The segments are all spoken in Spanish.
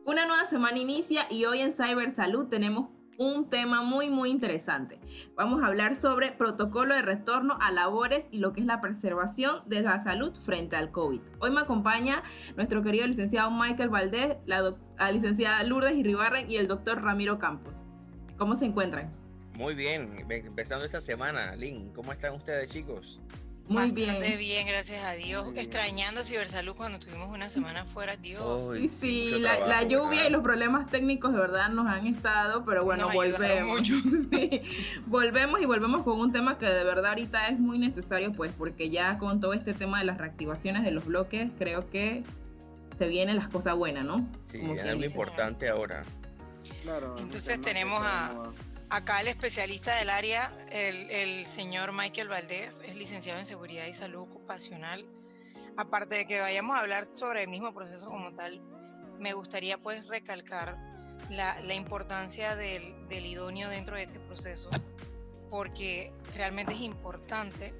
Una nueva semana inicia y hoy en Cybersalud tenemos un tema muy interesante. Vamos a hablar sobre protocolo de retorno a labores y lo que es la preservación de la salud frente al COVID. Hoy me acompaña nuestro querido licenciado Michael Valdés, la licenciada Lourdes Irribarren y el doctor Ramiro Campos. ¿Cómo se encuentran? Muy bien, empezando esta semana. Lynn, ¿cómo están ustedes, chicos? Muy Bastante bien. bien, gracias a Dios. Muy bien. Extrañando Cibersalud cuando tuvimos una semana fuera. Dios, Sí, Hoy sí, sí, mucho la trabajo, lluvia y ¿verdad? los problemas técnicos de verdad nos han estado, pero bueno, nos ayudaron volvemos. mucho. Sí, volvemos con un tema que de verdad ahorita es muy necesario, pues, porque ya con todo este tema de las reactivaciones de los bloques, creo que se vienen las cosas buenas, ¿no? Sí, Como es quien algo dice. importante ahora. Claro, es un Entonces tema que tenemos podemos- acá el especialista del área, el señor Michael Valdés, es licenciado en Seguridad y Salud Ocupacional. Aparte de que vayamos a hablar sobre el mismo proceso como tal, me gustaría pues recalcar la importancia del idóneo dentro de este proceso, porque realmente es importante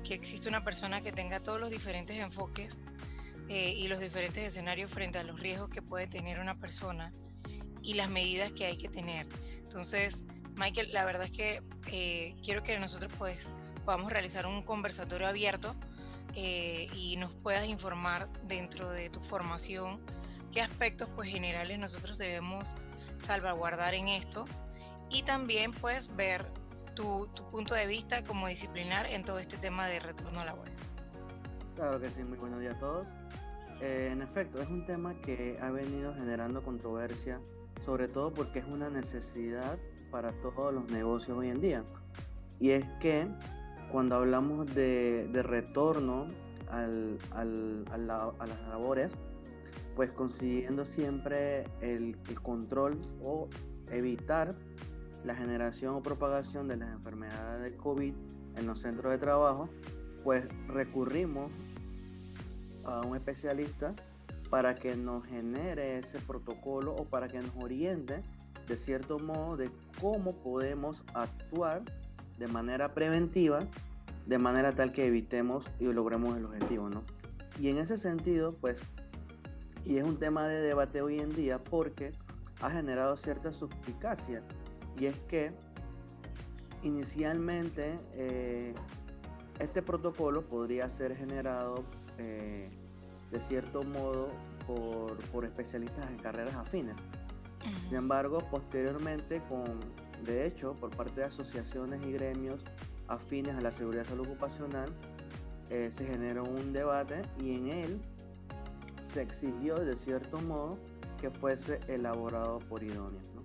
que exista una persona que tenga todos los diferentes enfoques y los diferentes escenarios frente a los riesgos que puede tener una persona y las medidas que hay que tener. Entonces, Michael, la verdad es que quiero que nosotros pues podamos realizar un conversatorio abierto y nos puedas informar dentro de tu formación qué aspectos pues generales nosotros debemos salvaguardar en esto y también pues ver tu punto de vista como disciplinar en todo este tema de retorno a labores. Claro que sí, muy buenos días a todos. En efecto, es un tema que ha venido generando controversia, sobre todo porque es una necesidad para todos los negocios hoy en día. Y es que cuando hablamos de retorno a las labores, pues consiguiendo siempre el control o evitar la generación o propagación de las enfermedades de COVID en los centros de trabajo, pues recurrimos a un especialista para que nos genere ese protocolo o para que nos oriente de cierto modo de cómo podemos actuar de manera preventiva, de manera tal que evitemos y logremos el objetivo, ¿no? Y en ese sentido, pues, y es un tema de debate hoy en día porque ha generado cierta suspicacia, y es que inicialmente este protocolo podría ser generado de cierto modo por especialistas en carreras afines. Sin embargo, posteriormente, de hecho, por parte de asociaciones y gremios afines a la seguridad y salud ocupacional, se generó un debate y en él se exigió de cierto modo que fuese elaborado por idóneos, ¿no?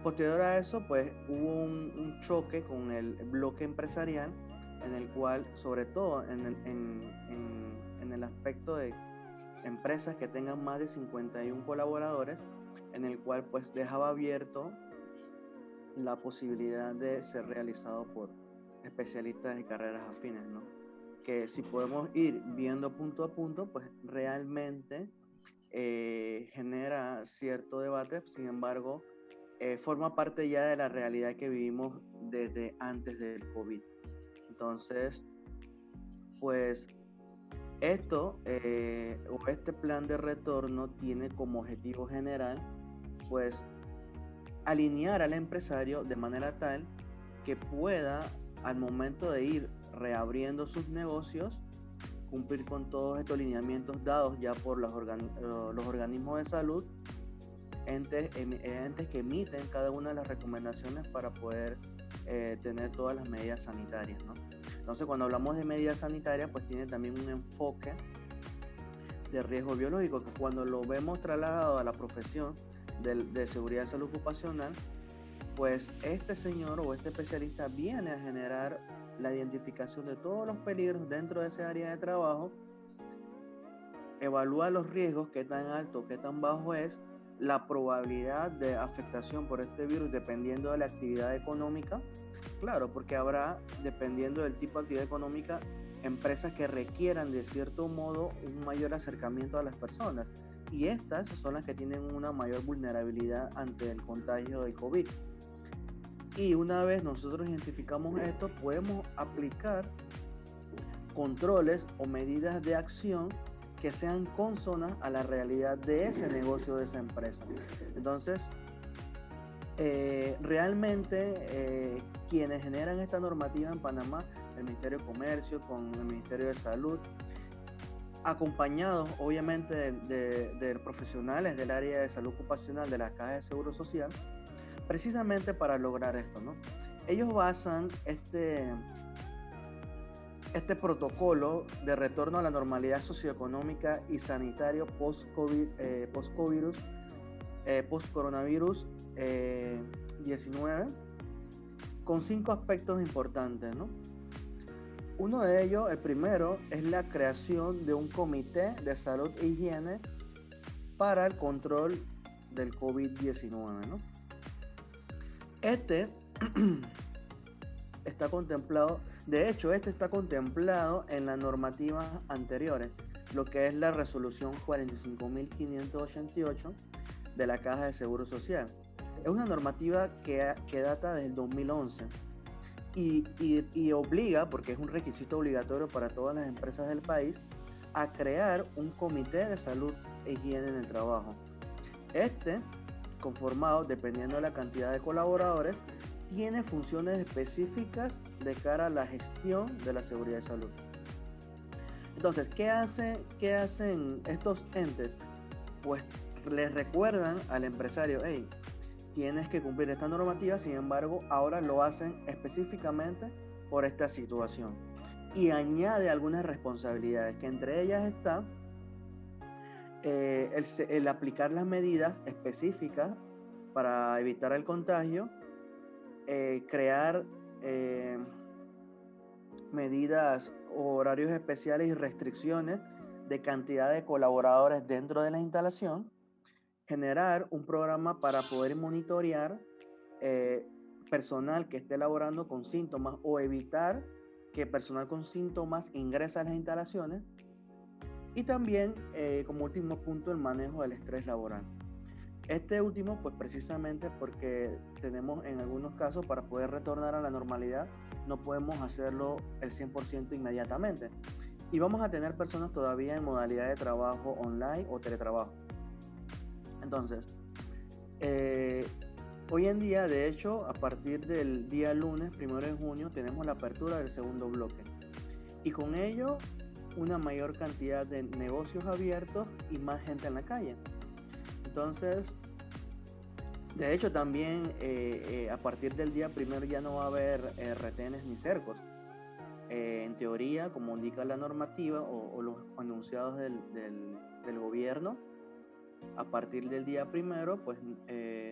Posterior a eso, pues hubo un choque con el bloque empresarial, en el cual, sobre todo en el aspecto de empresas que tengan más de 51 colaboradores, en el cual pues dejaba abierto la posibilidad de ser realizado por especialistas en carreras afines, ¿no? Que si podemos ir viendo punto a punto, pues realmente genera cierto debate. Sin embargo, forma parte ya de la realidad que vivimos desde antes del COVID. Entonces, pues esto o este plan de retorno tiene como objetivo general, pues, alinear al empresario de manera tal que pueda, al momento de ir reabriendo sus negocios, cumplir con todos estos lineamientos dados ya por los organismos de salud, entes que emiten cada una de las recomendaciones para poder tener todas las medidas sanitarias, ¿no? Entonces, cuando hablamos de medidas sanitarias, pues tiene también un enfoque de riesgo biológico, que cuando lo vemos trasladado a la profesión de seguridad y salud ocupacional, pues este señor o este especialista viene a generar la identificación de todos los peligros dentro de ese área de trabajo, evalúa los riesgos, qué tan alto, qué tan bajo es, la probabilidad de afectación por este virus dependiendo de la actividad económica. Claro, porque habrá, dependiendo del tipo de actividad económica, empresas que requieran de cierto modo un mayor acercamiento a las personas, y estas son las que tienen una mayor vulnerabilidad ante el contagio del COVID. Y una vez nosotros identificamos esto, podemos aplicar controles o medidas de acción que sean consonas a la realidad de ese negocio, de esa empresa. Entonces, realmente quienes generan esta normativa en Panamá, el Ministerio de Comercio con el Ministerio de Salud, acompañados obviamente de profesionales del área de salud ocupacional de la Caja de Seguro Social, precisamente para lograr esto, ¿no? Ellos basan este protocolo de retorno a la normalidad socioeconómica y sanitario post-coronavirus 19 con 5 aspectos importantes, ¿no? Uno de ellos, el primero, es la creación de un comité de salud e higiene para el control del COVID-19, ¿no? Este está contemplado, de hecho, está contemplado en las normativas anteriores, lo que es la resolución 45.588 de la Caja de Seguro Social. Es una normativa que data desde el 2011 y obliga, porque es un requisito obligatorio para todas las empresas del país, a crear un comité de salud e higiene en el trabajo. Conformado, dependiendo de la cantidad de colaboradores, tiene funciones específicas de cara a la gestión de la seguridad de salud. Entonces, ¿qué hacen estos entes? Pues les recuerdan al empresario, hey, tienes que cumplir esta normativa, sin embargo, ahora lo hacen específicamente por esta situación. Y añade algunas responsabilidades, que entre ellas está el aplicar las medidas específicas para evitar el contagio, crear medidas o horarios especiales y restricciones de cantidad de colaboradores dentro de la instalación, generar un programa para poder monitorear personal que esté laborando con síntomas o evitar que personal con síntomas ingrese a las instalaciones, y también como último punto el manejo del estrés laboral. Este último pues precisamente porque tenemos en algunos casos, para poder retornar a la normalidad, no podemos hacerlo el 100% inmediatamente y vamos a tener personas todavía en modalidad de trabajo online o teletrabajo. Entonces, hoy en día, de hecho, a partir del día lunes, 1 de junio, tenemos la apertura del segundo bloque. Y con ello, una mayor cantidad de negocios abiertos y más gente en la calle. Entonces, de hecho, también a partir del día 1 ya no va a haber retenes ni cercos. En teoría, como indica la normativa o los anunciados del gobierno, a partir del día 1 pues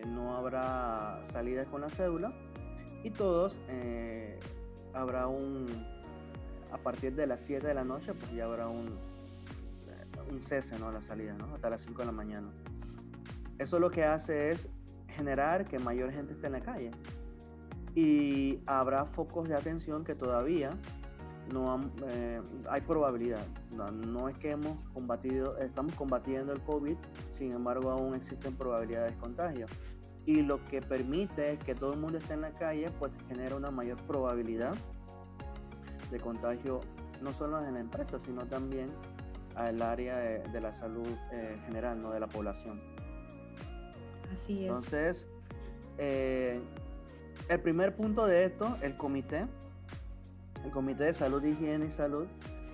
no habrá salidas con la cédula y todos habrá a partir de las 7 de la noche pues ya habrá un cese, ¿no? A la salida, ¿no? Hasta las 5 de la mañana. Eso lo que hace es generar que mayor gente esté en la calle y habrá focos de atención que todavía no hay probabilidad. No es que estamos combatiendo el COVID, sin embargo aún existen probabilidades de contagio. Y lo que permite que todo el mundo esté en la calle, pues genera una mayor probabilidad de contagio, no solo en la empresa, sino también al área de la salud general, ¿no? De la población. Así es. Entonces, el primer punto de esto, el comité de salud, higiene y salud,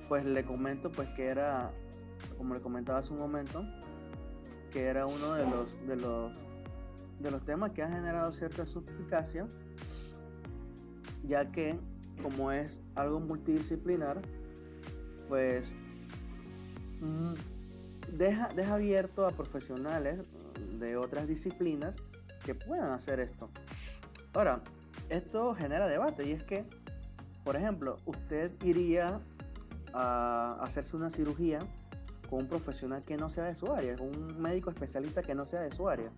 pues le comento pues que era, como le comentaba hace un momento, que era uno de los temas que ha generado cierta suspicacia, ya que como es algo multidisciplinar, pues deja abierto a profesionales de otras disciplinas que puedan hacer esto. Ahora, esto genera debate, y es que, por ejemplo, usted iría a hacerse una cirugía con un profesional que no sea de su área, con un médico especialista que no sea de su área.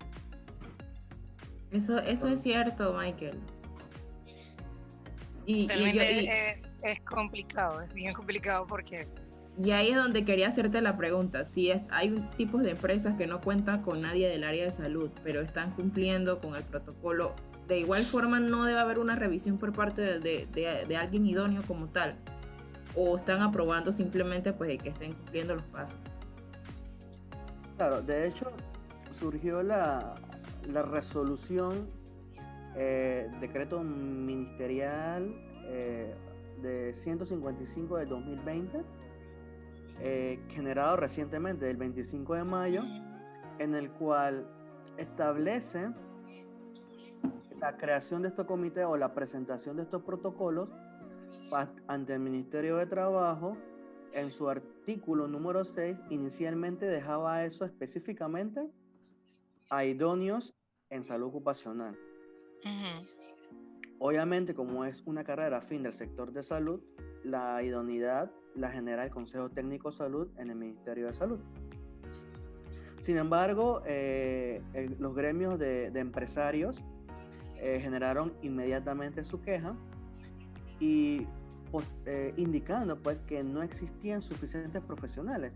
Eso es cierto, Michael. Realmente es complicado, es bien complicado porque... Y ahí es donde quería hacerte la pregunta. Si hay tipos de empresas que no cuentan con nadie del área de salud, pero están cumpliendo con el protocolo, de igual forma no debe haber una revisión por parte de alguien idóneo como tal. O están aprobando simplemente pues que estén cumpliendo los pasos. Claro, de hecho, surgió la resolución, decreto ministerial de 155 del 2020, generado recientemente, el 25 de mayo, en el cual establece la creación de estos comités o la presentación de estos protocolos ante el Ministerio de Trabajo. En su artículo número 6, inicialmente dejaba eso específicamente a idóneos en salud ocupacional. Obviamente, como es una carrera afín del sector de salud, la idoneidad la genera el Consejo Técnico de Salud en el Ministerio de Salud. Sin embargo, los gremios de empresarios generaron inmediatamente su queja y indicando pues que no existían suficientes profesionales,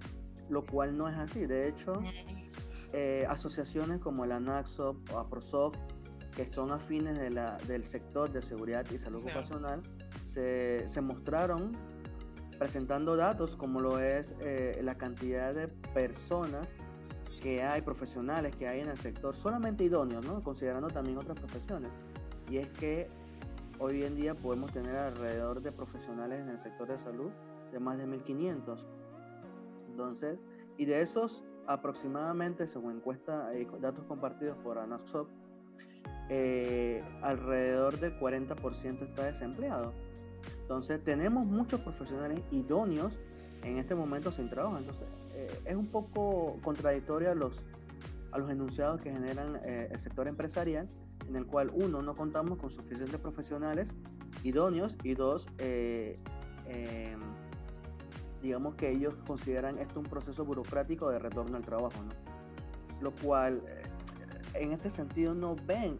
lo cual no es así. De hecho, asociaciones como la NACSOP o APROSOF, que son afines del sector de seguridad y salud ocupacional, se mostraron presentando datos como lo es la cantidad de personas que hay, profesionales que hay en el sector, solamente idóneos, ¿no? Considerando también otras profesiones. Y es que hoy en día podemos tener alrededor de profesionales en el sector de salud de más de 1.500. Entonces, y de esos aproximadamente, según encuesta y datos compartidos por ANACSOP, alrededor del 40% está desempleado. Entonces, tenemos muchos profesionales idóneos en este momento sin trabajo. Entonces, es un poco contradictorio a los enunciados que generan el sector empresarial, en el cual, uno, no contamos con suficientes profesionales idóneos, y dos, digamos que ellos consideran esto un proceso burocrático de retorno al trabajo, ¿no? Lo cual, en este sentido, no ven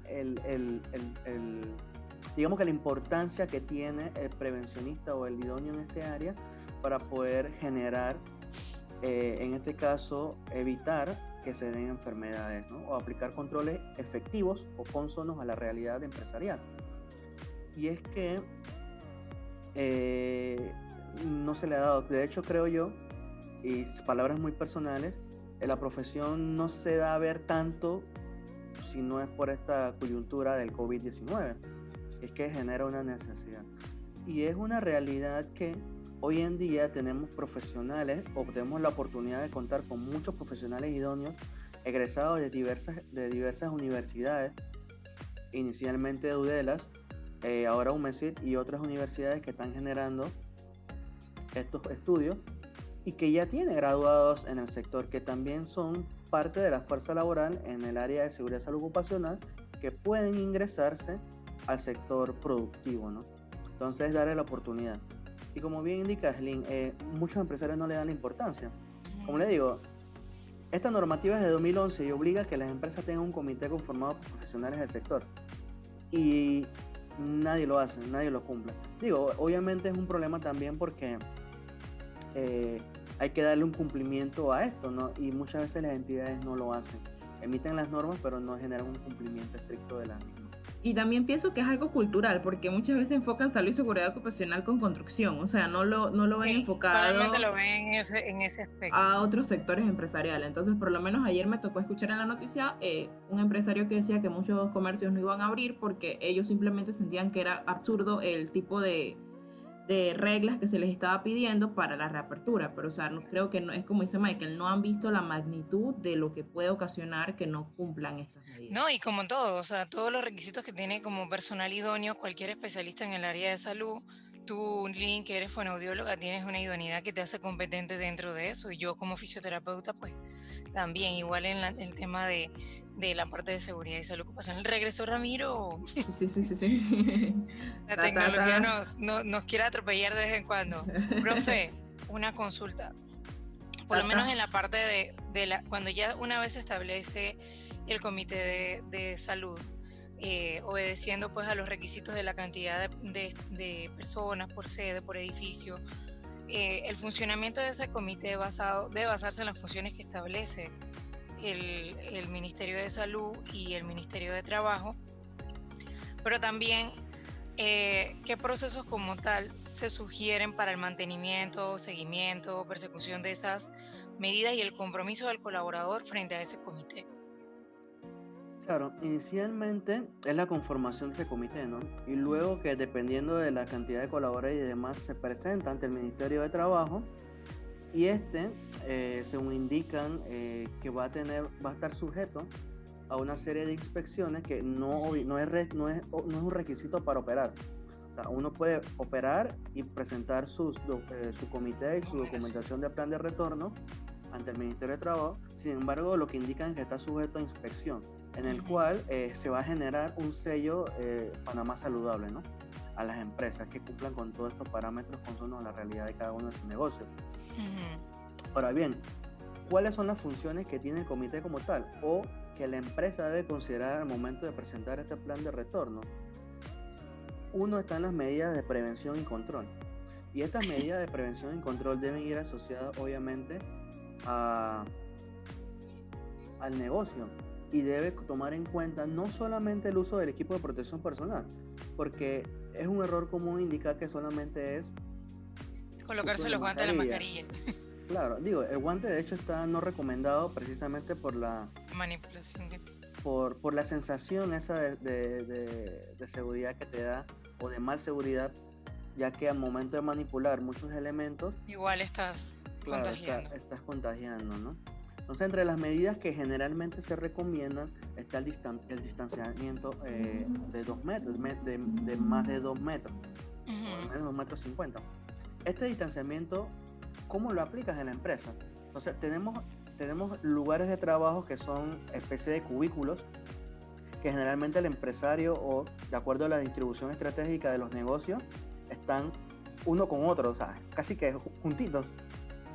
digamos que la importancia que tiene el prevencionista o el idóneo en este área para poder generar, en este caso, evitar que se den enfermedades, ¿no? O aplicar controles efectivos o cónsonos a la realidad empresarial. Y es que no se le ha dado, de hecho creo yo, y palabras muy personales, la profesión no se da a ver tanto si no es por esta coyuntura del COVID-19, es que genera una necesidad. Y es una realidad que hoy en día tenemos profesionales, o tenemos la oportunidad de contar con muchos profesionales idóneos egresados de diversas universidades, inicialmente de UDELAS, ahora UMESIT y otras universidades que están generando estos estudios y que ya tienen graduados en el sector, que también son parte de la fuerza laboral en el área de seguridad y salud ocupacional, que pueden ingresarse al sector productivo, ¿no? Entonces, darle la oportunidad. Y como bien indica Lynn, muchos empresarios no le dan la importancia. Como le digo, esta normativa es de 2011 y obliga a que las empresas tengan un comité conformado por profesionales del sector. Y nadie lo hace, nadie lo cumple. Digo, obviamente es un problema también porque hay que darle un cumplimiento a esto, ¿no? Y muchas veces las entidades no lo hacen. Emiten las normas, pero no generan un cumplimiento estricto de las mismas. Y también pienso que es algo cultural, porque muchas veces enfocan salud y seguridad ocupacional con construcción, o sea, no lo ven enfocado, solamente lo ven en ese aspecto, a otros sectores empresariales. Entonces, por lo menos ayer me tocó escuchar en la noticia un empresario que decía que muchos comercios no iban a abrir porque ellos simplemente sentían que era absurdo el tipo de reglas que se les estaba pidiendo para la reapertura, pero o sea, no, creo que no, es como dice Michael, no han visto la magnitud de lo que puede ocasionar que no cumplan estas medidas. No, y como todo, o sea, todos los requisitos que tiene como personal idóneo cualquier especialista en el área de salud. Tú, Lynn, que eres fonoaudióloga, tienes una idoneidad que te hace competente dentro de eso, y yo como fisioterapeuta, pues también, igual en el tema de la parte de seguridad y salud ocupacional. ¿Regresó Ramiro? Sí. La tecnología nos quiere atropellar de vez en cuando. Profe, una consulta. Por lo menos en la parte de cuando ya una vez se establece el comité de salud, obedeciendo pues a los requisitos de la cantidad de personas por sede, por edificio, el funcionamiento de ese comité debe basarse en las funciones que establece el Ministerio de Salud y el Ministerio de Trabajo, pero también qué procesos como tal se sugieren para el mantenimiento, seguimiento, persecución de esas medidas y el compromiso del colaborador frente a ese comité. Claro, inicialmente es la conformación de ese comité, ¿no? Y luego que dependiendo de la cantidad de colaboradores y demás se presenta ante el Ministerio de Trabajo y según indican, que va a estar sujeto a una serie de inspecciones que no es un requisito para operar. O sea, uno puede operar y presentar su comité y su documentación de plan de retorno ante el Ministerio de Trabajo. Sin embargo, lo que indican es que está sujeto a inspección, en el cual se va a generar un sello Panamá saludable, ¿no? A las empresas que cumplan con todos estos parámetros consonos a la realidad de cada uno de sus negocios. Ahora bien, ¿cuáles son las funciones que tiene el comité como tal o que la empresa debe considerar al momento de presentar este plan de retorno? Uno, están las medidas de prevención y control. Y estas medidas de prevención y control deben ir asociadas obviamente al negocio, y debe tomar en cuenta no solamente el uso del equipo de protección personal, porque es un error común indicar que solamente es colocarse los guantes de la mascarilla. Claro, digo, el guante de hecho está no recomendado precisamente por la manipulación por la sensación esa de seguridad que te da, o de mal seguridad, ya que al momento de manipular muchos elementos igual estás contagiando. Estás contagiando, ¿no? Entonces, entre las medidas que generalmente se recomiendan está el distanciamiento de 2 metros, de más de 2 metros, o al menos 2,50 metros. Este distanciamiento, ¿cómo lo aplicas en la empresa? Entonces, tenemos lugares de trabajo que son especie de cubículos, que generalmente el empresario, o de acuerdo a la distribución estratégica de los negocios, están uno con otro, o sea, casi que juntitos.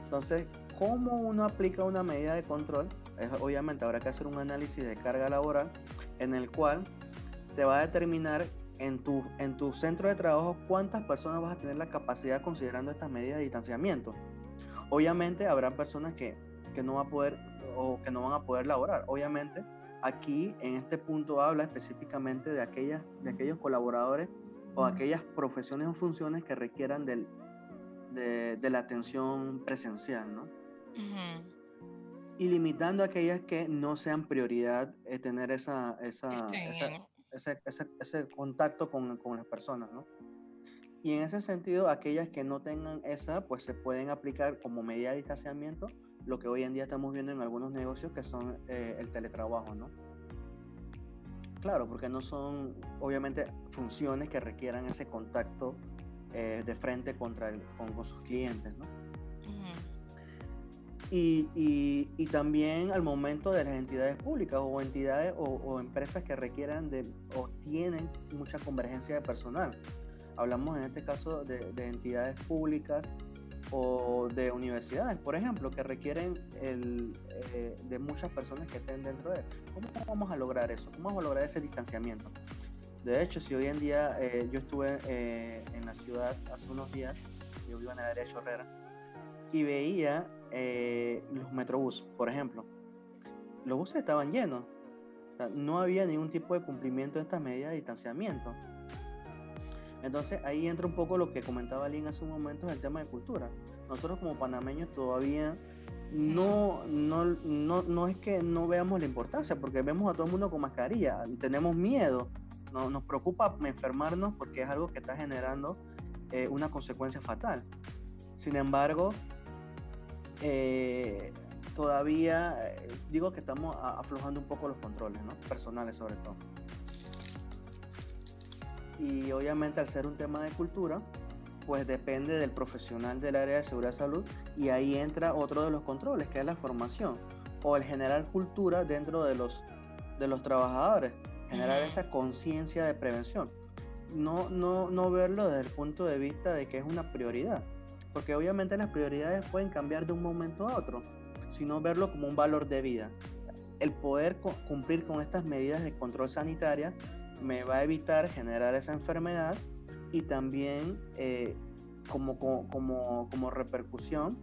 Entonces, ¿cómo uno aplica una medida de control? Obviamente habrá que hacer un análisis de carga laboral en el cual te va a determinar en tu centro de trabajo cuántas personas vas a tener la capacidad considerando estas medidas de distanciamiento. Obviamente habrá personas que no va a poder o que no van a poder laborar. Obviamente aquí en este punto habla específicamente de aquellos colaboradores o aquellas profesiones o funciones que requieran de la atención presencial, ¿no? Y limitando aquellas que no sean prioridad tener ese contacto con las personas, ¿no? Y en ese sentido, aquellas que no tengan pues se pueden aplicar como medida de distanciamiento lo que hoy en día estamos viendo en algunos negocios, que son el teletrabajo, ¿no? Claro, porque no son obviamente funciones que requieran ese contacto de frente con sus clientes, ¿no? Y también al momento de las entidades públicas o entidades o empresas que requieran o tienen mucha convergencia de personal. Hablamos en este caso de entidades públicas o de universidades, por ejemplo, que requieren de muchas personas que estén dentro de él. ¿Cómo vamos a lograr eso? ¿Cómo vamos a lograr ese distanciamiento? De hecho, si hoy en día yo estuve en la ciudad hace unos días, yo vivo en el área de Chorrera, y veía los metrobús, por ejemplo. Los buses estaban llenos. O sea, no había ningún tipo de cumplimiento de estas medidas de distanciamiento. Entonces ahí entra un poco lo que comentaba Lynn hace un momento, el tema de cultura. Nosotros como panameños todavía no es que no veamos la importancia, porque vemos a todo el mundo con mascarilla, tenemos miedo, nos preocupa enfermarnos porque es algo que está generando una consecuencia fatal. Sin embargo, todavía digo que estamos aflojando un poco los controles, ¿no? Personales sobre todo. Y obviamente al ser un tema de cultura, pues depende del profesional del área de seguridad y salud, y ahí entra otro de los controles, que es la formación o el generar cultura dentro de los trabajadores, generar esa conciencia de prevención, no verlo desde el punto de vista de que es una prioridad, porque obviamente las prioridades pueden cambiar de un momento a otro, sino verlo como un valor de vida. El poder cumplir con estas medidas de control sanitaria me va a evitar generar esa enfermedad, y también como repercusión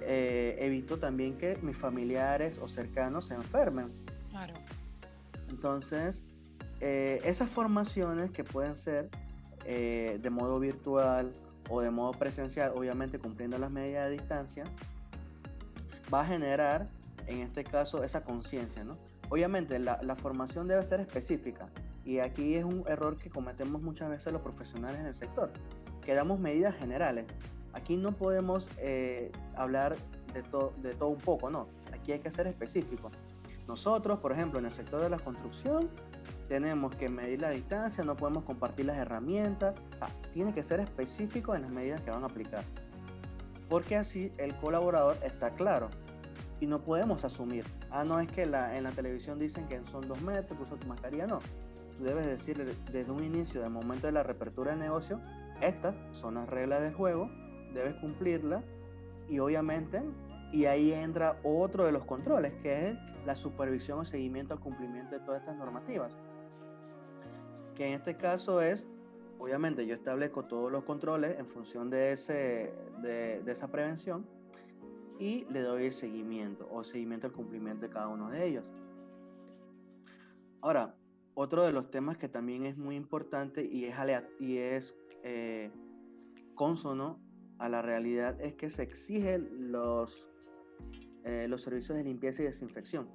evito también que mis familiares o cercanos se enfermen. Claro. Entonces esas formaciones que pueden ser de modo virtual o de modo presencial, obviamente cumpliendo las medidas de distancia, va a generar, en este caso, esa conciencia, ¿no? Obviamente, la formación debe ser específica, y aquí es un error que cometemos muchas veces los profesionales en el sector, que damos medidas generales. Aquí no podemos hablar de todo un poco, no. Aquí hay que ser específico. Nosotros, por ejemplo, en el sector de la construcción, tenemos que medir la distancia, no podemos compartir las herramientas. Tiene que ser específico en las medidas que van a aplicar, porque así el colaborador está claro y no podemos asumir. No es que en la televisión dicen que son 2 metros, que usa tu mascarilla. No, tú debes decir desde un inicio, del momento de la reapertura de negocio, estas son las reglas del juego, debes cumplirlas, y obviamente, y ahí entra otro de los controles, que es la supervisión o seguimiento al cumplimiento de todas estas normativas, que en este caso es, obviamente yo establezco todos los controles en función de esa prevención, y le doy el seguimiento al cumplimiento de cada uno de ellos. Ahora, otro de los temas que también es muy importante y es cónsono a la realidad, es que se exigen los servicios de limpieza y desinfección.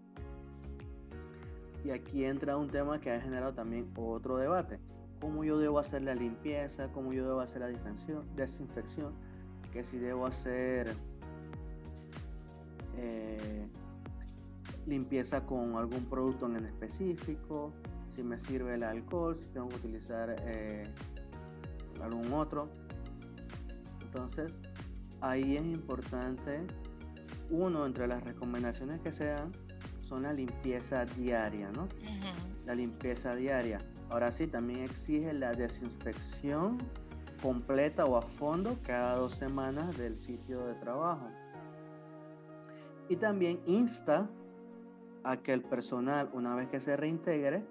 Y aquí entra un tema que ha generado también otro debate: cómo yo debo hacer la limpieza, cómo yo debo hacer la desinfección, que si debo hacer limpieza con algún producto en específico, si me sirve el alcohol, si tengo que utilizar algún otro. Entonces, ahí es importante, entre las recomendaciones que se dan, son la limpieza diaria, ¿no? Uh-huh. La limpieza diaria. Ahora sí, también exige la desinfección completa o a fondo cada 2 semanas del sitio de trabajo. Y también insta a que el personal, una vez que se reintegre,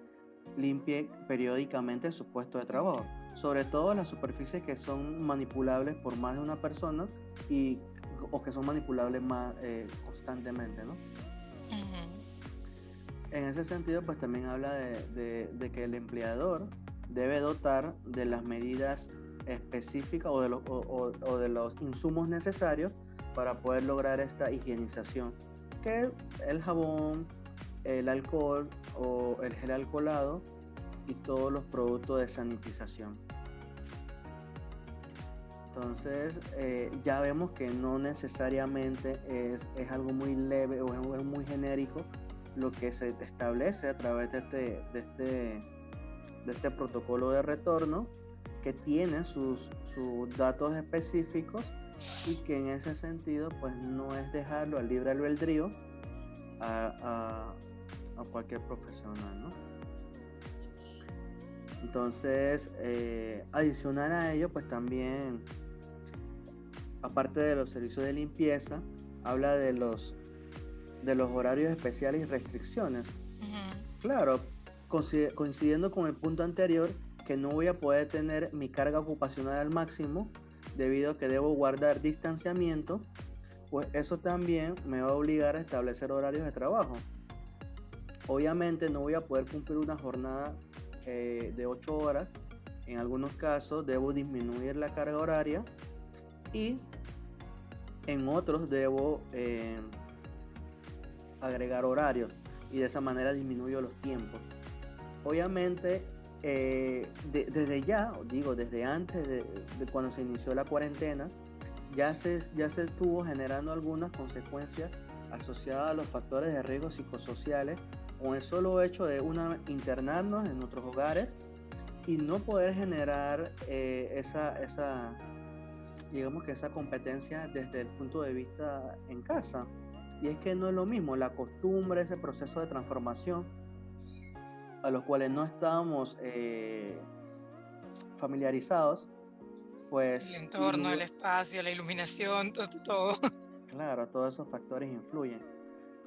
limpie periódicamente su puesto de trabajo, sobre todo las superficies que son manipulables por más de una persona o que son manipulables más constantemente, ¿no? Uh-huh. En ese sentido, pues también habla de que el empleador debe dotar de las medidas específicas o de los insumos necesarios para poder lograr esta higienización, que es el jabón, el alcohol o el gel alcoholado y todos los productos de sanitización. Entonces, ya vemos que no necesariamente es algo muy leve o es muy genérico lo que se establece a través de este protocolo de retorno, que tiene sus datos específicos, y que en ese sentido pues no es dejarlo al libre albedrío a cualquier profesional, ¿no? Entonces, adicional a ello, pues también, aparte de los servicios de limpieza, habla de los horarios especiales y restricciones. Uh-huh. Claro, coincidiendo con el punto anterior, que no voy a poder tener mi carga ocupacional al máximo debido a que debo guardar distanciamiento, pues eso también me va a obligar a establecer horarios de trabajo. Obviamente no voy a poder cumplir una jornada de 8 horas. En algunos casos debo disminuir la carga horaria, y en otros debo agregar horarios, y de esa manera disminuyo los tiempos. Obviamente, desde antes de cuando se inició la cuarentena, ya se estuvo generando algunas consecuencias asociadas a los factores de riesgo psicosociales, con el solo hecho de internarnos en nuestros hogares y no poder generar esa competencia desde el punto de vista en casa. Y es que no es lo mismo la costumbre, ese proceso de transformación a los cuales no estábamos familiarizados, pues... El entorno, el espacio, la iluminación, todo. Claro, todos esos factores influyen.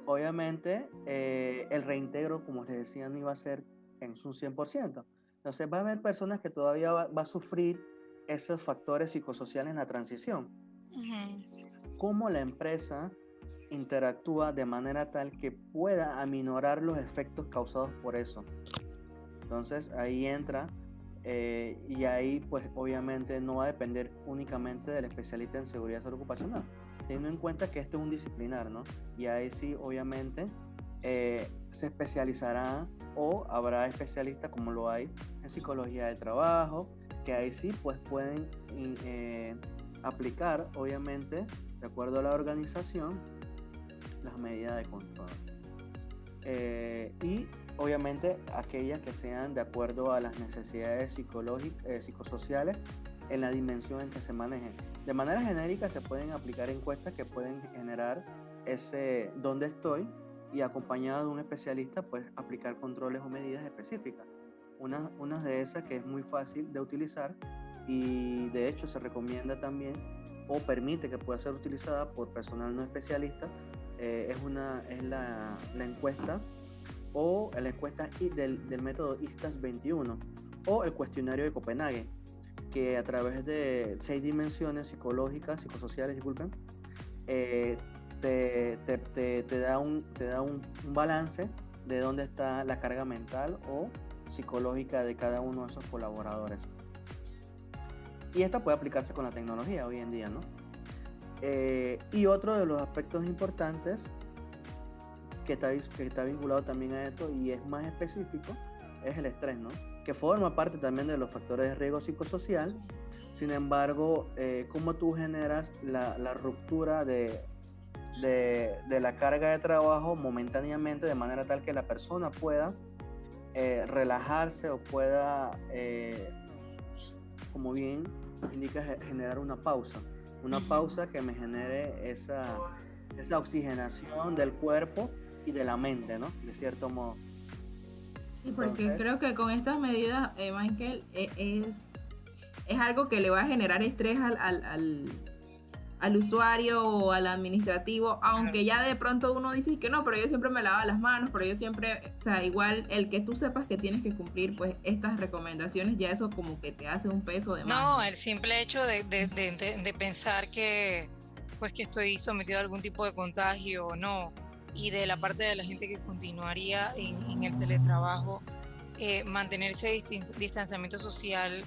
Obviamente, el reintegro, como les decía, no iba a ser en su 100%. Entonces va a haber personas que todavía va a sufrir esos factores psicosociales en la transición. Uh-huh. ¿Cómo la empresa interactúa de manera tal que pueda aminorar los efectos causados por eso? Entonces ahí entra, y ahí pues obviamente no va a depender únicamente del especialista en seguridad y salud ocupacional. teniendo en cuenta que esto es un disciplinar, ¿no? Y ahí sí, obviamente, se especializará o habrá especialistas como lo hay en psicología del trabajo, que ahí sí pues pueden aplicar, obviamente, de acuerdo a la organización, las medidas de control. Y obviamente aquellas que sean de acuerdo a las necesidades psicosociales en la dimensión en que se manejen. De manera genérica se pueden aplicar encuestas que pueden generar ese dónde estoy, y acompañado de un especialista pues aplicar controles o medidas específicas. Una de esas que es muy fácil de utilizar y de hecho se recomienda también o permite que pueda ser utilizada por personal no especialista, es la encuesta o la encuesta del método ISTAS 21 o el cuestionario de Copenhague, que a través de 6 dimensiones psicológicas, psicosociales, disculpen, te da un balance de dónde está la carga mental o psicológica de cada uno de esos colaboradores. Y esta puede aplicarse con la tecnología hoy en día, ¿no? Y otro de los aspectos importantes que está vinculado también a esto y es más específico es el estrés, ¿no? Que forma parte también de los factores de riesgo psicosocial. Sin embargo, cómo tú generas la ruptura de la carga de trabajo momentáneamente, de manera tal que la persona pueda relajarse o pueda, como bien indica, generar una pausa que me genere esa oxigenación del cuerpo y de la mente, ¿no? De cierto modo. Sí, porque creo que con estas medidas, Michael, es algo que le va a generar estrés al usuario o al administrativo, aunque ya de pronto uno dice que no, pero yo siempre me lavo las manos, pero yo siempre, o sea, igual el que tú sepas que tienes que cumplir pues estas recomendaciones, ya eso como que te hace un peso de más. No, el simple hecho de pensar que pues que estoy sometido a algún tipo de contagio o no, y de la parte de la gente que continuaría en el teletrabajo, mantenerse distanciamiento social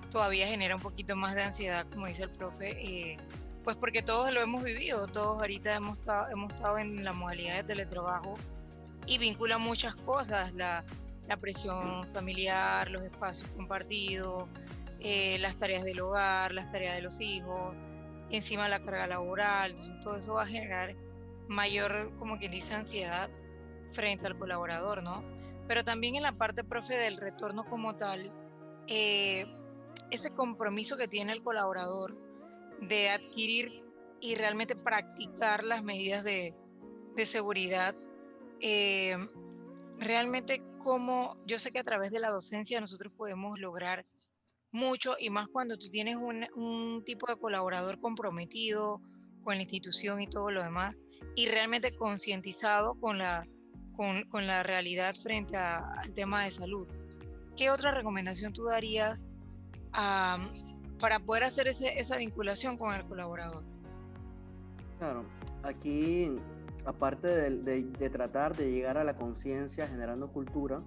todavía genera un poquito más de ansiedad, como dice el profe, pues porque todos lo hemos vivido, todos ahorita hemos estado en la modalidad de teletrabajo y vincula muchas cosas, la presión familiar, los espacios compartidos, las tareas del hogar, las tareas de los hijos, y encima la carga laboral. Entonces todo eso va a generar mayor, como quien dice, ansiedad frente al colaborador, ¿no? Pero también en la parte, profe, del retorno como tal, ese compromiso que tiene el colaborador de adquirir y realmente practicar las medidas de seguridad, realmente como yo sé que a través de la docencia nosotros podemos lograr mucho, y más cuando tú tienes un tipo de colaborador comprometido con la institución y todo lo demás, y realmente concientizado con la realidad frente al tema de salud. ¿Qué otra recomendación tú darías para poder hacer esa vinculación con el colaborador? Claro, aquí, aparte de tratar de llegar a la conciencia generando cultura,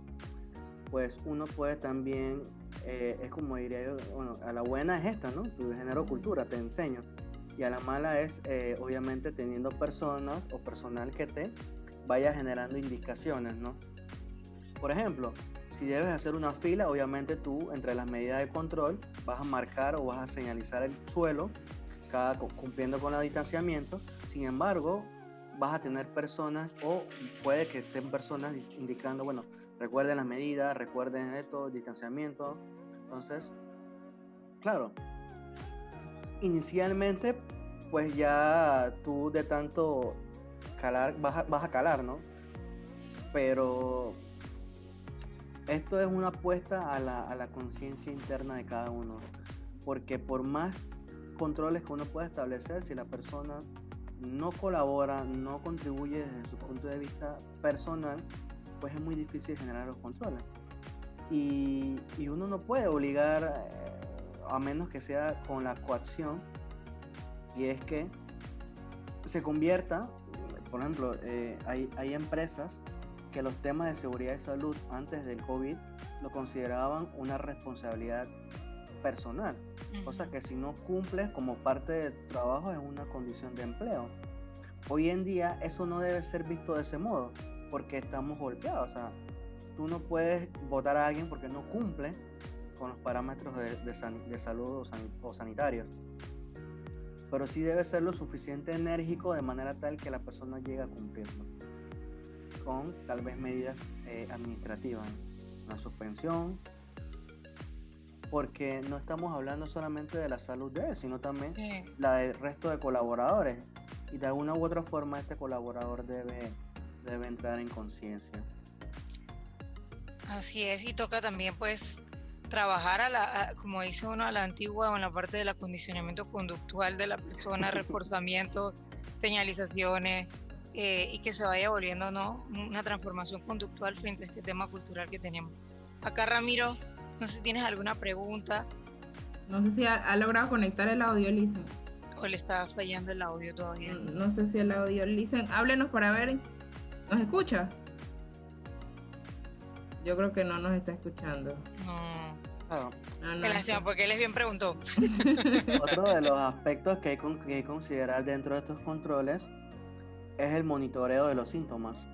pues uno puede también, es como diría yo, bueno, a la buena es esta, ¿no? Tú genero cultura, te enseño. Y a la mala es, obviamente, teniendo personas o personal que te vaya generando indicaciones, ¿no? Por ejemplo, si debes hacer una fila, obviamente tú, entre las medidas de control, vas a marcar o vas a señalizar el suelo, cumpliendo con el distanciamiento. Sin embargo, vas a tener personas, o puede que estén personas indicando, bueno, recuerden las medidas, recuerden esto, distanciamiento. Entonces, claro, inicialmente, pues ya tú de tanto calar, vas a calar, ¿no? Pero esto es una apuesta a la conciencia interna de cada uno, porque por más controles que uno pueda establecer, si la persona no colabora, no contribuye desde su punto de vista personal, pues es muy difícil generar los controles. Y uno no puede obligar, a menos que sea con la coacción, y es que se convierta, por ejemplo, hay empresas que los temas de seguridad y salud antes del COVID lo consideraban una responsabilidad personal, cosa que si no cumples como parte del trabajo es una condición de empleo. Hoy en día eso no debe ser visto de ese modo, porque estamos golpeados. O sea, tú no puedes votar a alguien porque no cumple con los parámetros de salud o sanitarios. Pero sí debe ser lo suficiente enérgico de manera tal que la persona llegue a cumplirlo, con tal vez medidas administrativas, una suspensión, porque no estamos hablando solamente de la salud de él, sino también la del resto de colaboradores, y de alguna u otra forma este colaborador debe entrar en conciencia. Así es, y toca también pues trabajar como dice uno, a la antigua, en la parte del acondicionamiento conductual de la persona, reforzamiento, señalizaciones, y que se vaya volviendo, ¿no?, una transformación conductual frente a este tema cultural que tenemos. Acá Ramiro, no sé si tienes alguna pregunta. No sé si ha logrado conectar el audio, Lisa. O le estaba fallando el audio todavía. No sé si el audio. Lisa, háblenos para ver. ¿Nos escucha? Yo creo que no nos está escuchando. No. Qué lástima, porque él es bien preguntó. Otro de los aspectos que hay que considerar dentro de estos controles es el monitoreo de los síntomas.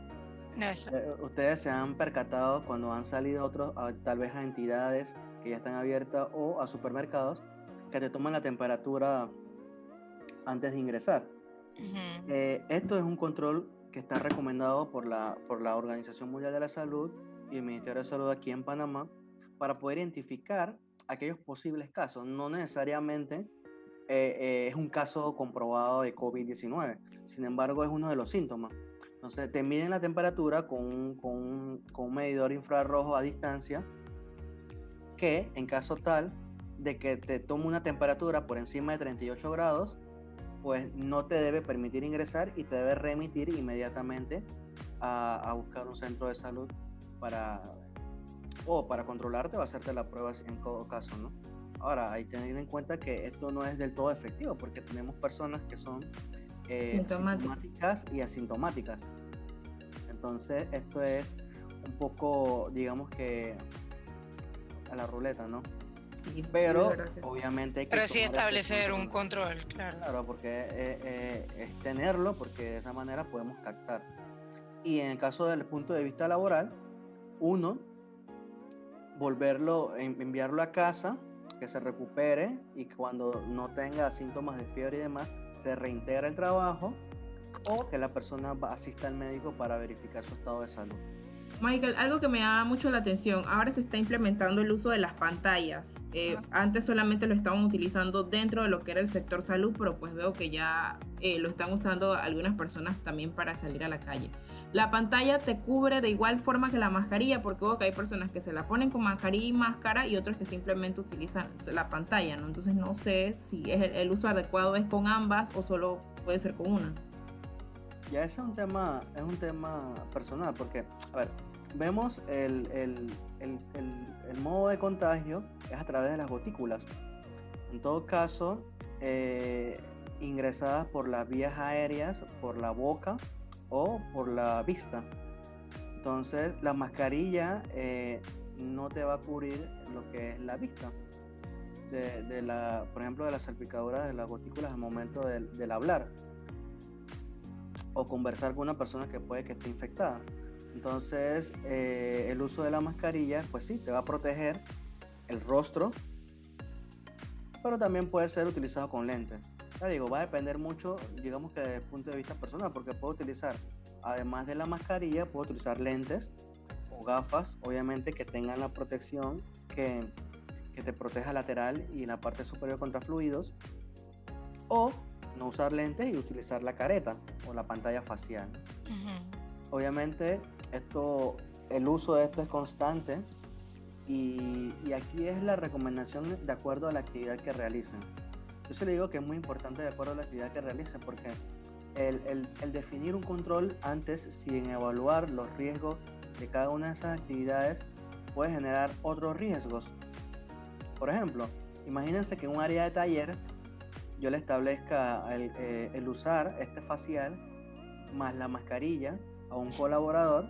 Ustedes se han percatado cuando han salido otros, tal vez a entidades que ya están abiertas o a supermercados, que te toman la temperatura antes de ingresar. Esto es un control que está recomendado por la Organización Mundial de la Salud y el Ministerio de Salud aquí en Panamá, para poder identificar aquellos posibles casos. No necesariamente es un caso comprobado de COVID-19, sin embargo es uno de los síntomas. Entonces te miden la temperatura con un medidor infrarrojo a distancia, que en caso tal de que te tome una temperatura por encima de 38 grados, pues no te debe permitir ingresar y te debe remitir inmediatamente a buscar un centro de salud para controlarte o hacerte la prueba en todo caso, ¿no? Ahora, hay que tener en cuenta que esto no es del todo efectivo, porque tenemos personas que son sintomáticas y asintomáticas. Entonces, esto es un poco, digamos que a la ruleta, ¿no? Sí, pero obviamente hay que... Pero sí establecer un control, claro. Claro, porque es tenerlo, porque de esa manera podemos captar. Y en el caso del punto de vista laboral, uno, enviarlo a casa, que se recupere, y cuando no tenga síntomas de fiebre y demás, se reintegra el trabajo, o que la persona asista al médico para verificar su estado de salud. Michael, algo que me llama mucho la atención, ahora se está implementando el uso de las pantallas. Antes solamente lo estaban utilizando dentro de lo que era el sector salud, pero pues veo que ya lo están usando algunas personas también para salir a la calle. La pantalla te cubre de igual forma que la mascarilla, porque veo que hay personas que se la ponen con mascarilla y máscara y otros que simplemente utilizan la pantalla, ¿no? Entonces no sé si el uso adecuado es con ambas o solo puede ser con una. Ya ese es un tema personal, porque, a ver, vemos el modo de contagio es a través de las gotículas. En todo caso, ingresadas por las vías aéreas, por la boca o por la vista. Entonces, la mascarilla no te va a cubrir lo que es la vista. Por ejemplo, de las salpicaduras de las gotículas al momento del hablar o conversar con una persona que puede que esté infectada. Entonces, el uso de la mascarilla, pues sí, te va a proteger el rostro, pero también puede ser utilizado con lentes. Ya digo, va a depender mucho, digamos que desde el punto de vista personal, porque puedo utilizar, además de la mascarilla, puedo utilizar lentes o gafas, obviamente que tengan la protección que te proteja lateral y la parte superior contra fluidos, o no usar lentes y utilizar la careta o la pantalla facial. Obviamente el uso de esto es constante y aquí es la recomendación de acuerdo a la actividad que realicen. Yo se le digo que es muy importante de acuerdo a la actividad que realicen, porque el definir un control antes sin evaluar los riesgos de cada una de esas actividades puede generar otros riesgos. Por ejemplo, imagínense que en un área de taller yo le establezca el usar este facial más la mascarilla a un colaborador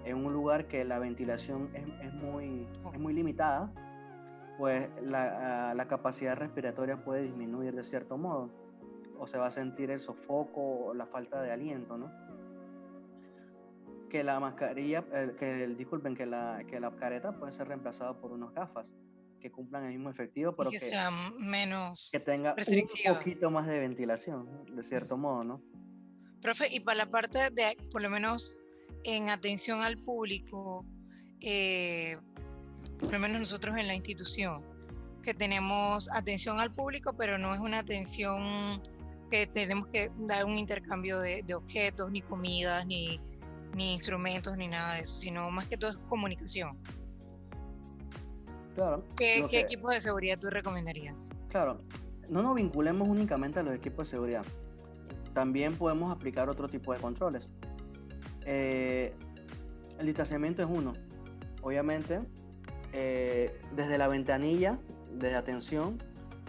en un lugar que la ventilación es muy limitada, pues la capacidad respiratoria puede disminuir de cierto modo, o se va a sentir el sofoco o la falta de aliento, ¿no? Que la mascarilla, disculpen, que la careta puede ser reemplazada por unas gafas que cumplan el mismo efectivo, Y pero que sea menos que tenga un restrictiva. poquito más de ventilación, de cierto modo, ¿no? Profe, y para la parte de, por lo menos en atención al público, por lo menos nosotros en la institución, que tenemos atención al público, pero no es una atención que tenemos que dar un intercambio de objetos, ni comidas, ni instrumentos, ni nada de eso, sino más que todo es comunicación. Claro. ¿Qué equipos de seguridad tú recomendarías? Claro, no nos vinculemos únicamente a los equipos de seguridad. También podemos aplicar otro tipo de controles. El distanciamiento es uno. Obviamente, desde la ventanilla de atención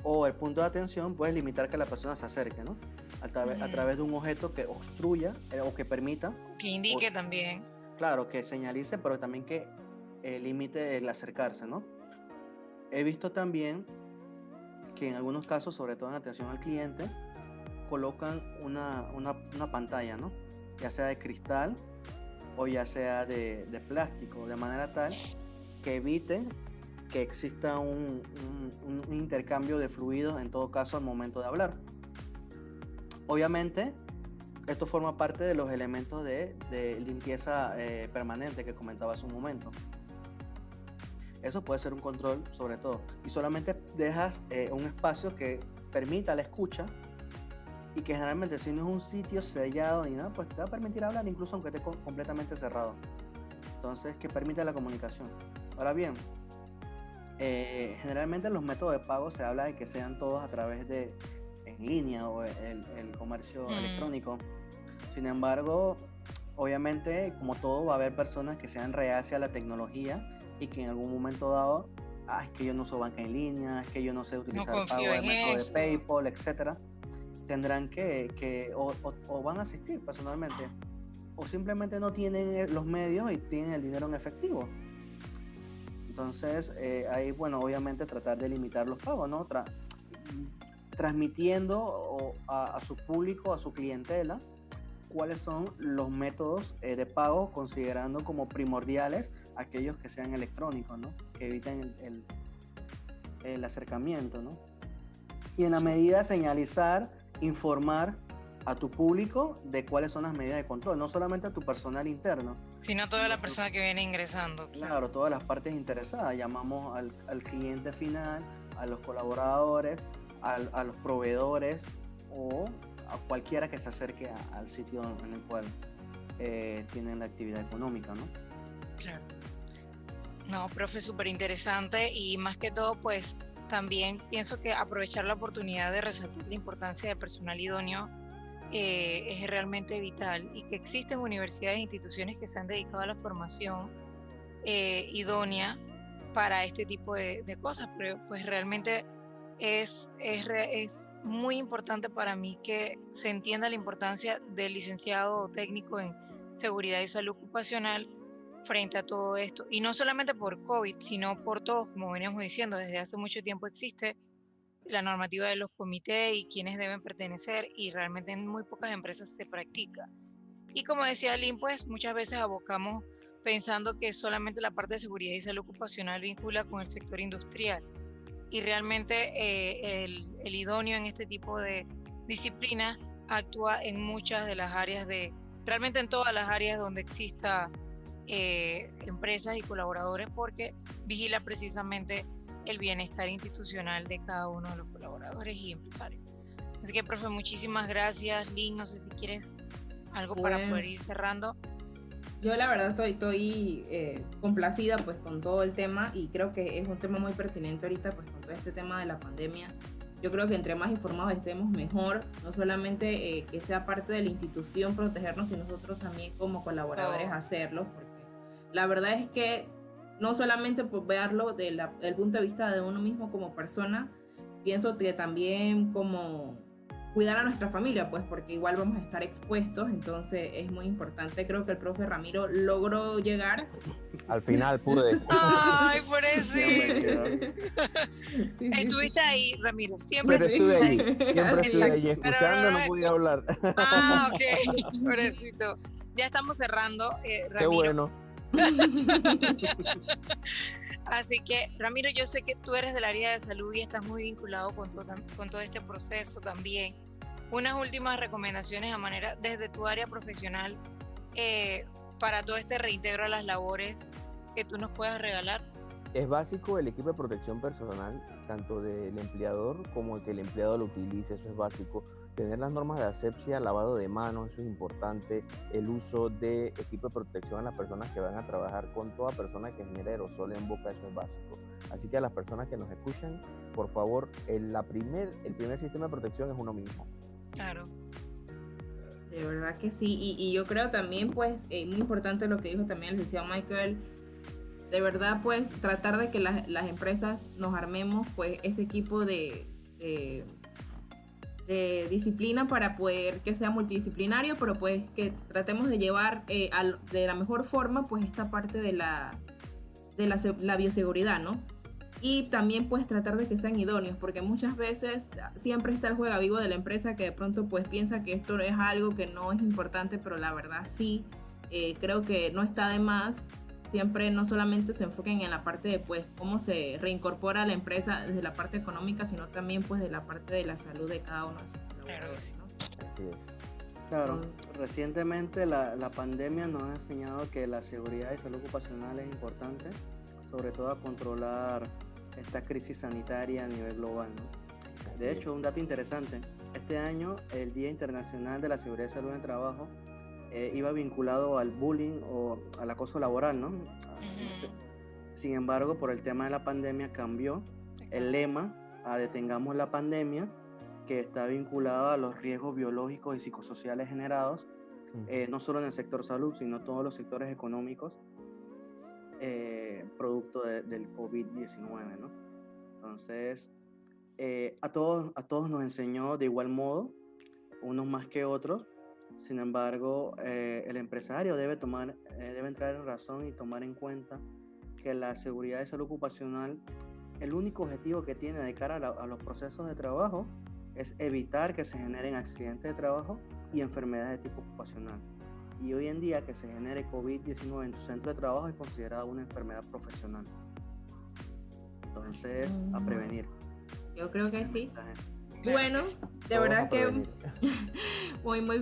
o el punto de atención, puedes limitar que la persona se acerque, ¿no? A través de un objeto que obstruya o que permita. Que indique también. Claro, que señalice, pero también que limite el acercarse, ¿no? He visto también que en algunos casos, sobre todo en atención al cliente, colocan una pantalla, ¿no? Ya sea de cristal o ya sea de plástico, de manera tal que evite que exista un intercambio de fluidos, en todo caso, al momento de hablar. Obviamente, esto forma parte de los elementos de limpieza permanente que comentaba hace un momento. Eso puede ser un control sobre todo. Y solamente dejas un espacio que permita la escucha y que generalmente si no es un sitio sellado ni nada, pues te va a permitir hablar incluso aunque esté completamente cerrado. Entonces, que permita la comunicación. Ahora bien, generalmente los métodos de pago se habla de que sean todos a través de en línea o el comercio electrónico. Sin embargo, obviamente, como todo, va a haber personas que sean reacias a la tecnología y que en algún momento dado, es que yo no uso banca en línea, es que yo no sé utilizar el pago de método de PayPal, etcétera. Tendrán o van a asistir personalmente, o simplemente no tienen los medios y tienen el dinero en efectivo. Entonces, ahí, bueno, obviamente tratar de limitar los pagos, ¿no? Transmitiendo a su público, a su clientela, cuáles son los métodos de pago, considerando como primordiales aquellos que sean electrónicos, ¿no? Que eviten el acercamiento, ¿no? Y en la medida señalizar, informar a tu público de cuáles son las medidas de control, no solamente a tu personal interno, sino toda la persona que viene ingresando. Claro, todas las partes interesadas. Llamamos al cliente final, a los colaboradores, a los proveedores o a cualquiera que se acerque al sitio en el cual tienen la actividad económica, ¿no? Claro. No, profe, súper interesante y más que todo, pues también pienso que aprovechar la oportunidad de resaltar la importancia del personal idóneo es realmente vital y que existen universidades e instituciones que se han dedicado a la formación idónea para este tipo de cosas, pero pues realmente es muy importante para mí que se entienda la importancia del licenciado o técnico en seguridad y salud ocupacional frente a todo esto. Y no solamente por COVID, sino por todos, como veníamos diciendo, desde hace mucho tiempo existe la normativa de los comités y quienes deben pertenecer y realmente en muy pocas empresas se practica. Y como decía Lynn, pues muchas veces abocamos pensando que solamente la parte de seguridad y salud ocupacional vincula con el sector industrial. Y realmente el idóneo en este tipo de disciplinas actúa en muchas de las áreas realmente en todas las áreas donde exista empresas y colaboradores, porque vigila precisamente el bienestar institucional de cada uno de los colaboradores y empresarios. Así que, profe, muchísimas gracias. Lynn, no sé si quieres algo para poder ir cerrando. Yo la verdad estoy complacida pues con todo el tema y creo que es un tema muy pertinente ahorita pues con todo este tema de la pandemia. Yo creo que entre más informados estemos mejor, no solamente que sea parte de la institución protegernos, sino nosotros también como colaboradores hacerlo, porque la verdad es que no solamente por verlo del punto de vista de uno mismo como persona, pienso que también como cuidar a nuestra familia, pues porque igual vamos a estar expuestos, entonces es muy importante. Creo que el profe Ramiro logró llegar. Al final pude. Ay, por eso. Sí, Estuviste ahí, Ramiro, siempre. Pero estuve allí, siempre Así estuve es. allí, escuchando, no podía hablar. Ah, ok, pobrecito. Ya estamos cerrando, Qué Ramiro. bueno. Así que, Ramiro, yo sé que tú eres del área de salud y estás muy vinculado con todo este proceso también. Unas últimas recomendaciones a manera, desde tu área profesional, para todo este reintegro a las labores que tú nos puedas regalar. Es básico el equipo de protección personal, tanto del empleador como el que el empleado lo utilice, eso es básico. Tener las normas de asepsia, lavado de manos, eso es importante. El uso de equipo de protección a las personas que van a trabajar, con toda persona que genere aerosol en boca, eso es básico. Así que a las personas que nos escuchan, por favor, el primer sistema de protección es uno mismo. Claro. De verdad que sí, y yo creo también, pues, muy importante lo que dijo también el licenciado Michael. De verdad, pues, tratar de que las empresas nos armemos, pues, ese equipo de disciplina para poder que sea multidisciplinario, pero pues que tratemos de llevar de la mejor forma, pues, esta parte de la bioseguridad, ¿no? Y también pues tratar de que sean idóneos, porque muchas veces siempre está el juega vivo de la empresa que de pronto pues piensa que esto es algo que no es importante, pero la verdad sí, creo que no está de más. Siempre no solamente se enfoquen en la parte de pues cómo se reincorpora a la empresa desde la parte económica, sino también pues de la parte de la salud de cada uno de sus colaboradores, ¿no? Así es. Claro, recientemente la pandemia nos ha enseñado que la seguridad y salud ocupacional es importante, sobre todo a controlar esta crisis sanitaria a nivel global, ¿no? De hecho, un dato interesante, este año el Día Internacional de la Seguridad y Salud en el Trabajo iba vinculado al bullying o al acoso laboral, ¿no? Sin embargo, por el tema de la pandemia cambió el lema a Detengamos la Pandemia, que está vinculado a los riesgos biológicos y psicosociales generados, no solo en el sector salud, sino en todos los sectores económicos, producto del COVID-19, ¿no? Entonces, a todos nos enseñó de igual modo, unos más que otros. Sin embargo, el empresario debe entrar en razón y tomar en cuenta que la seguridad y salud ocupacional, el único objetivo que tiene de cara a los procesos de trabajo es evitar que se generen accidentes de trabajo y enfermedades de tipo ocupacional. Y hoy en día que se genere COVID-19 en tu centro de trabajo es considerada una enfermedad profesional. Entonces, sí, a prevenir. Yo creo que sí. Claro. Bueno, de Todos verdad a que prevenir.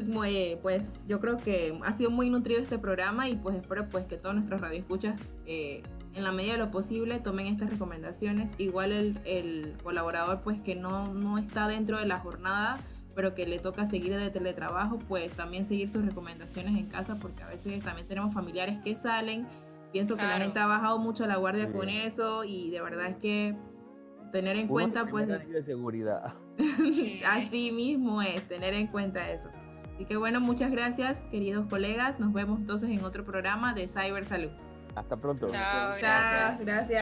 muy, pues yo creo que ha sido muy nutrido este programa y pues espero pues que todos nuestros radioescuchas en la medida de lo posible tomen estas recomendaciones. Igual el colaborador pues que no está dentro de la jornada, pero que le toca seguir de teletrabajo, pues también seguir sus recomendaciones en casa, porque a veces también tenemos familiares que salen. Pienso que la gente ha bajado mucho la guardia con eso y de verdad es que tener en cuenta pues de seguridad. así mismo es, tener en cuenta eso. Así que bueno, muchas gracias queridos colegas, nos vemos entonces en otro programa de Cyber Salud. Hasta pronto. Chao, Chao, gracias.